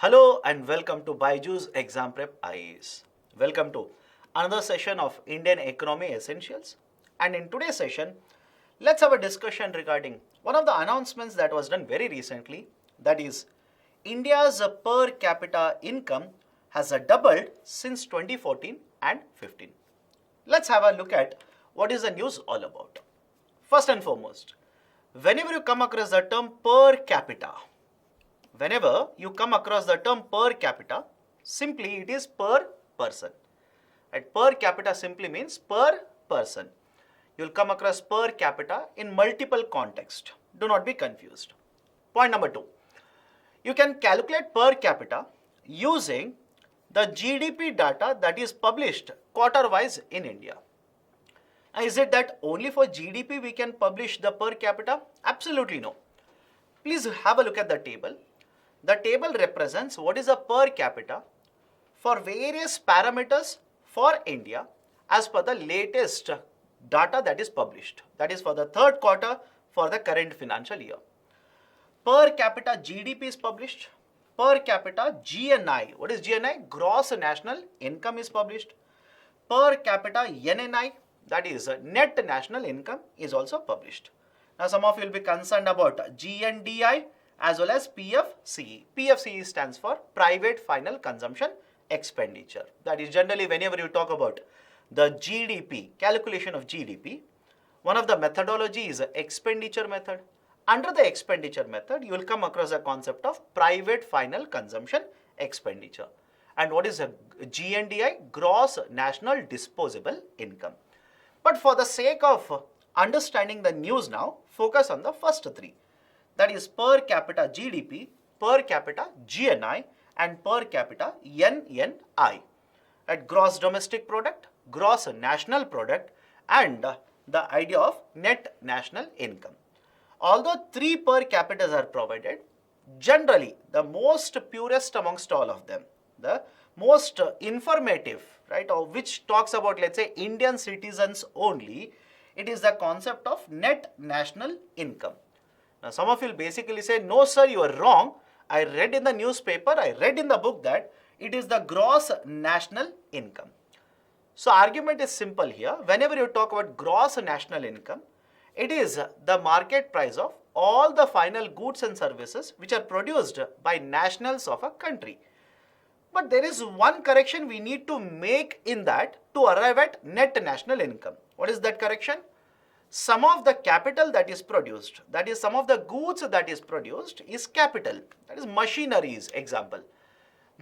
Hello and welcome to BYJU'S Exam Prep IAS. Welcome to another session of Indian Economy Essentials. And in today's session, let's have a discussion regarding one of the announcements that was done very recently. That is, India's per capita income has doubled since 2014 and 15. Let's have a look at what is the news all about. First and foremost, whenever you come across the term per capita, simply it is per person. And per capita simply means per person. You will come across per capita in multiple contexts. Do not be confused. Point number 2. You can calculate per capita using the GDP data that is published quarter-wise in India. Now, is it that only for GDP we can publish the per capita? Absolutely no. Please have a look at the table. The table represents what is a per capita for various parameters for India as per the latest data that is published. That is for the third quarter for the current financial year. Per capita GDP is published. Per capita GNI, what is GNI? Gross National Income is published. Per capita NNI, that is Net National Income, is also published. Now some of you will be concerned about GNDI as well as PFCE. PFCE stands for Private Final Consumption Expenditure. That is generally whenever you talk about the GDP, calculation of GDP, one of the methodology is expenditure method. Under the expenditure method, you will come across the concept of Private Final Consumption Expenditure. And what is a GNDI? Gross National Disposable Income. But for the sake of understanding the news now, focus on the first three. That is per capita GDP, per capita GNI and per capita NNI. At gross domestic product, gross national product and the idea of net national income. Although three per capitas are provided, generally the most purest amongst all of them, the most informative, right, or which talks about, let's say, Indian citizens only, it is the concept of net national income. Now, some of you will basically say, no sir, you are wrong. I read in the newspaper, I read in the book that it is the gross national income. So, argument is simple here. Whenever you talk about gross national income, it is the market price of all the final goods and services which are produced by nationals of a country. But there is one correction we need to make in that to arrive at net national income. What is that correction? Some of the capital that is produced, that is some of the goods that is produced is capital, that is machineries example.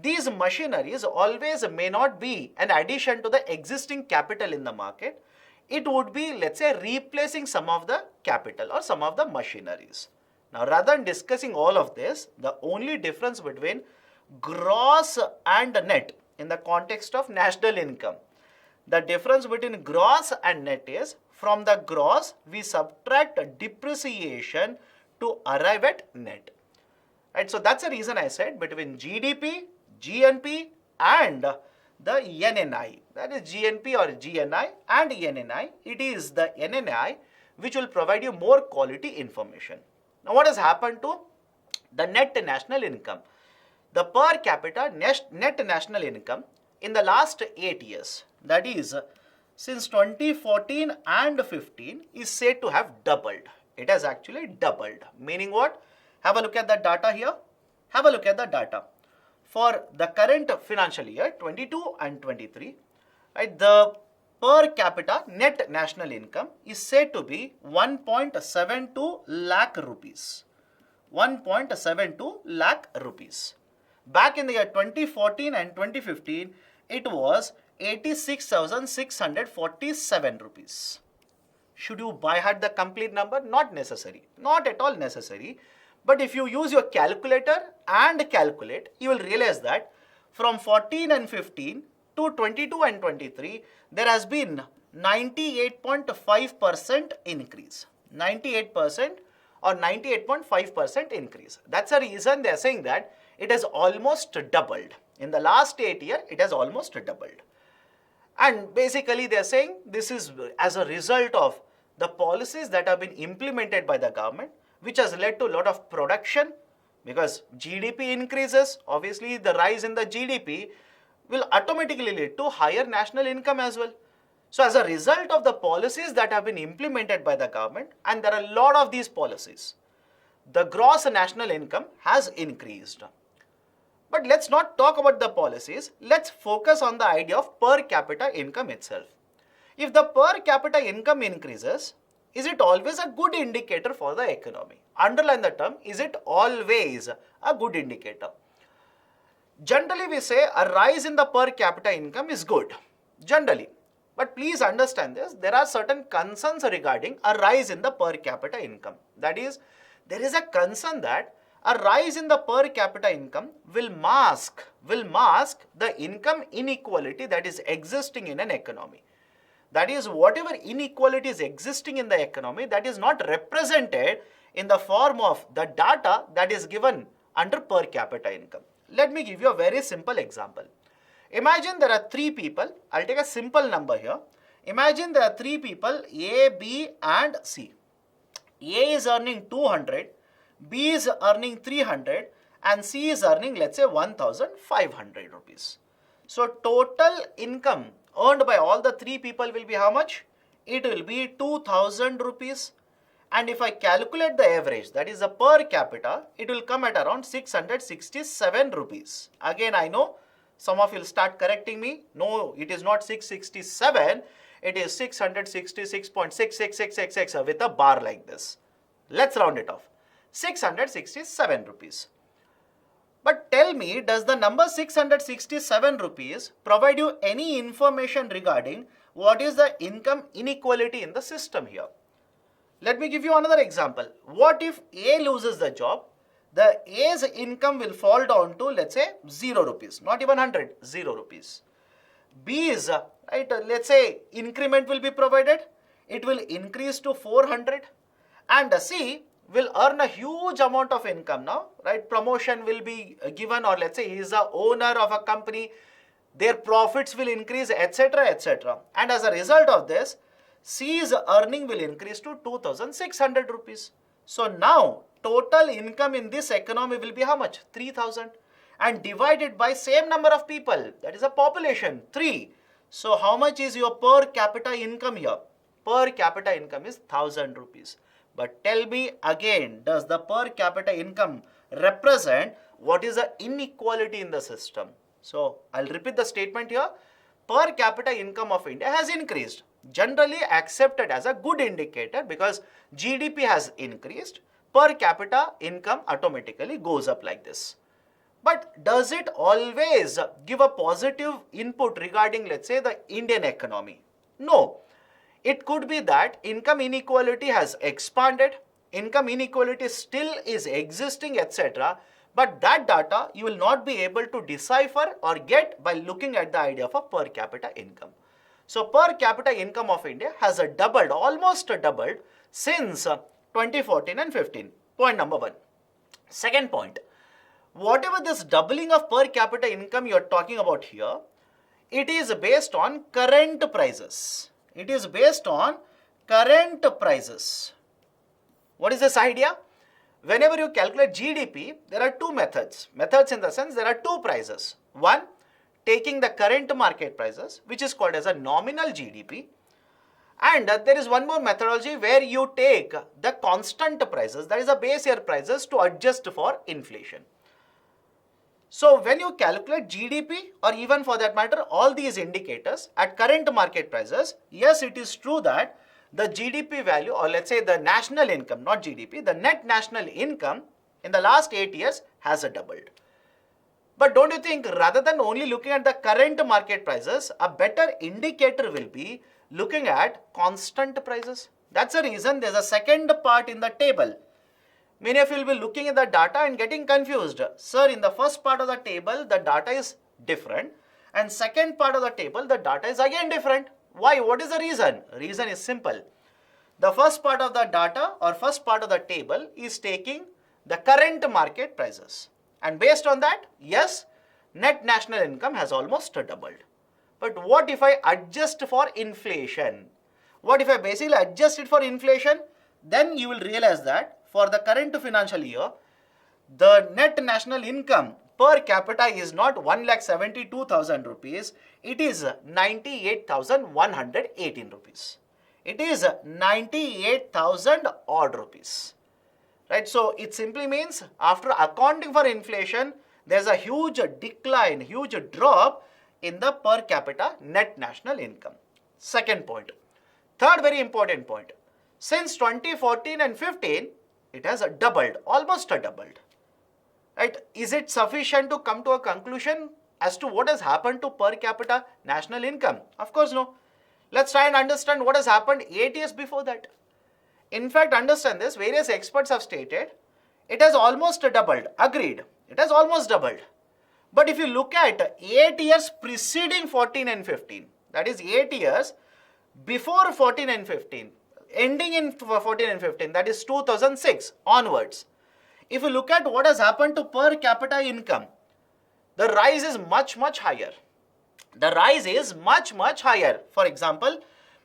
These machineries always may not be an addition to the existing capital in the market. It would be, let's say, replacing some of the capital or some of the machineries. Now, rather than discussing all of this, the only difference between gross and net in the context of national income, the difference between gross and net is from the gross we subtract depreciation to arrive at net. Right, so that's the reason I said between GDP, GNP and the NNI, that is GNP or GNI and NNI, it is the NNI which will provide you more quality information. Now what has happened to the net national income? The per capita net national income in the last 8 years, that is since 2014 and 15, is said to have doubled. It has actually doubled. Meaning what? Have a look at the data here. Have a look at the data. For the current financial year, 22 and 23, right, the per capita net national income is said to be 1.72 lakh rupees. 1.72 lakh rupees. Back in the year 2014 and 2015, it was 86,647 rupees. Should you by heart the complete number? Not necessary. Not at all necessary. But if you use your calculator and calculate, you will realize that from 14 and 15 to 22 and 23, there has been 98.5% increase. 98% or 98.5% increase. That's the reason they are saying that it has almost doubled. In the last 8 years, it has almost doubled. And basically they are saying this is as a result of the policies that have been implemented by the government, which has led to a lot of production, Because GDP increases, obviously the rise in the GDP will automatically lead to higher national income as well. So as a result of the policies that have been implemented by the government, and there are a lot of these policies, the gross national income has increased. But let's not talk about the policies, let's focus on the idea of per capita income itself. If the per capita income increases, is it always a good indicator for the economy? Underline the term, is it always a good indicator? Generally we say a rise in the per capita income is good, generally. But please understand this, there are certain concerns regarding a rise in the per capita income. That is, there is a concern that a rise in the per capita income will mask the income inequality that is existing in an economy. That is, whatever inequality is existing in the economy, that is not represented in the form of the data that is given under per capita income. Let me give you a very simple example. Imagine there are three people. I'll take a simple number here. Imagine there are three people, A, B and C. A is earning 200, B is earning 300 and C is earning, let's say, 1500 rupees. So total income earned by all the three people will be how much? It will be 2000 rupees. And if I calculate the average, that is the per capita, it will come at around 667 rupees. Again, I know some of you will start correcting me. No, it is not 667. It is 666.66666 with a bar like this. Let's round it off. 667 rupees. But tell me, does the number 667 rupees provide you any information regarding what is the income inequality in the system here? Let me give you another example. What if A loses the job? The A's income will fall down to, let's say, 0 rupees, not even 100, 0 rupees. B's, right, let's say increment will be provided. It will increase to 400. And C will earn a huge amount of income now, right? Promotion will be given, or let's say he is the owner of a company. Their profits will increase, etc., etc. And as a result of this, C's earning will increase to 2600 rupees. So now total income in this economy will be how much? 3000, and divided by same number of people, that is a population, 3. So how much is your per capita income here? Per capita income is 1000 rupees. But tell me again, does the per capita income represent what is the inequality in the system? So I'll repeat the statement here. Per capita income of India has increased, generally accepted as a good indicator because GDP has increased. Per capita income automatically goes up like this. But does it always give a positive input regarding, let's say, the Indian economy? No. It could be that income inequality has expanded, income inequality still is existing, etc. But that data you will not be able to decipher or get by looking at the idea of a per capita income. So per capita income of India has doubled, almost doubled since 2014 and 15. Point number 1. Second point, whatever this doubling of per capita income you are talking about here, it is based on current prices. It is based on current prices. What is this idea? Whenever you calculate GDP, there are two methods. Methods in the sense there are two prices. One, taking the current market prices, which is called as a nominal GDP. And there is one more methodology where you take the constant prices, that is the base year prices, to adjust for inflation. So when you calculate GDP, or even for that matter all these indicators at current market prices, yes, it is true that the GDP value, or let's say the national income, not GDP, the net national income in the last 8 years has doubled. But don't you think rather than only looking at the current market prices, a better indicator will be looking at constant prices? That's the reason there's a second part in the table. Many of you will be looking at the data and getting confused. Sir, in the first part of the table, the data is different. And second part of the table, the data is again different. Why? What is the reason? Reason is simple. The first part of the data or first part of the table is taking the current market prices. And based on that, yes, net national income has almost doubled. But what if I adjust for inflation? What if I basically adjust it for inflation? Then you will realize that for the current financial year, the net national income per capita is not 1,72,000 rupees, it is 98,118 rupees. It is 98,000 odd rupees. Right? So it simply means after accounting for inflation, there's a huge decline, huge drop in the per capita net national income. Second point. Third very important point. Since 2014 and 15, it has doubled, almost doubled. Right? Is it sufficient to come to a conclusion as to what has happened to per capita national income? Of course no. Let's try and understand what has happened 8 years before that. In fact, understand this, various experts have stated it has almost doubled. Agreed, it has almost doubled. But if you look at 8 years preceding 14 and 15, that is 8 years before 14 and 15, ending in 14 and 15, that is 2006 onwards. If you look at what has happened to per capita income, the rise is much higher. The rise is much higher. For example,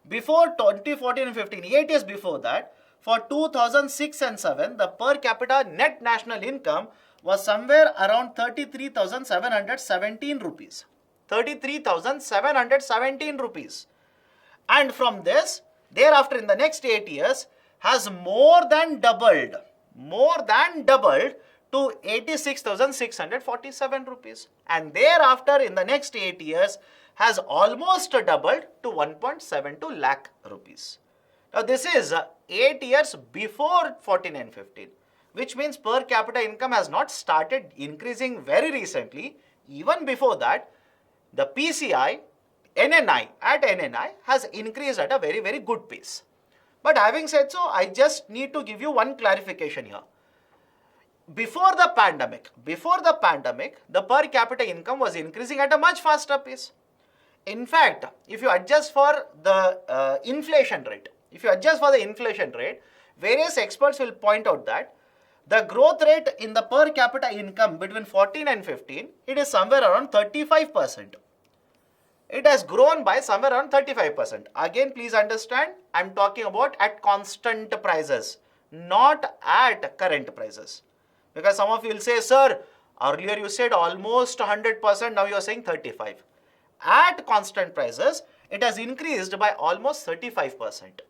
before 2014 and 15, 8 years before that, for 2006 and 7, the per capita net national income was somewhere around 33,717 rupees. 33,717 rupees. And from this, thereafter in the next 8 years, has more than doubled to 86,647 rupees. And thereafter in the next 8 years, has almost doubled to 1.72 lakh rupees. Now this is 8 years before 14 and 15, which means per capita income has not started increasing very recently. Even before that, the PCI, NNI has increased at a very good pace. But having said so, I just need to give you one clarification here. Before the pandemic, the per capita income was increasing at a much faster pace. In fact, if you adjust for the inflation rate, various experts will point out that the growth rate in the per capita income between 14 and 15, it is somewhere around 35%. It has grown by somewhere around 35%. Again, please understand, I am talking about at constant prices, not at current prices. Because some of you will say, sir, earlier you said almost 100%, now you are saying 35. At constant prices, it has increased by almost 35%.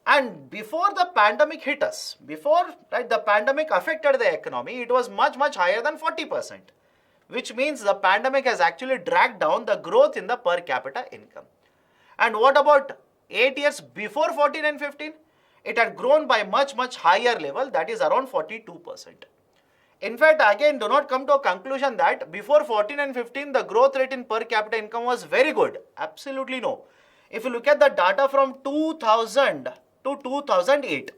And before the pandemic hit us, before the pandemic affected the economy, it was much higher than 40%. Which means the pandemic has actually dragged down the growth in the per capita income. And what about 8 years before 14 and 15? It had grown by much higher level, that is around 42%. In fact, again, do not come to a conclusion that before 14 and 15, the growth rate in per capita income was very good. Absolutely no. If you look at the data from 2000 to 2008,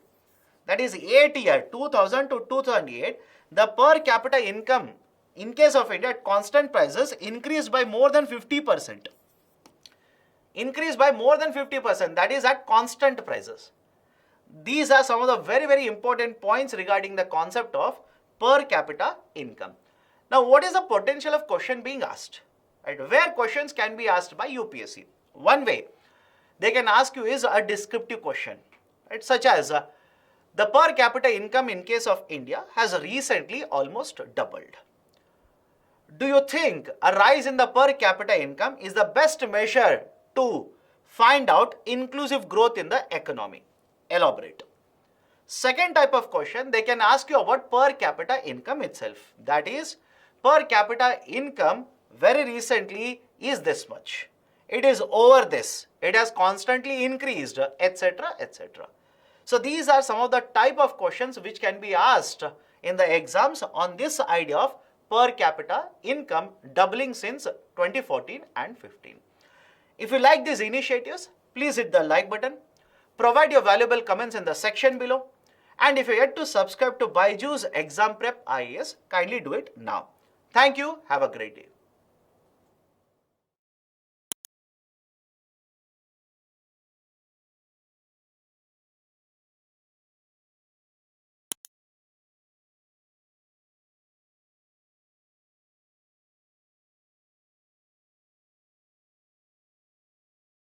that is 8 years, 2000 to 2008, the per capita income in case of India at constant prices increased by more than 50%. Increased by more than 50%, that is at constant prices. These are some of the very important points regarding the concept of per capita income. Now, what is the potential of question being asked? Right? Where questions can be asked by UPSC? One way they can ask you is a descriptive question, right? Such as the per capita income in case of India has recently almost doubled. Do you think a rise in the per capita income is the best measure to find out inclusive growth in the economy? Elaborate. Second type of question, they can ask you about per capita income itself. That is, per capita income very recently is this much. It is over this. It has constantly increased, etc. etc. So these are some of the type of questions which can be asked in the exams on this idea of per capita income doubling since 2014 and 15. If you like these initiatives, please hit the like button. Provide your valuable comments in the section below. And if you are yet to subscribe to BYJU'S Exam Prep IAS, kindly do it now. Thank you. Have a great day.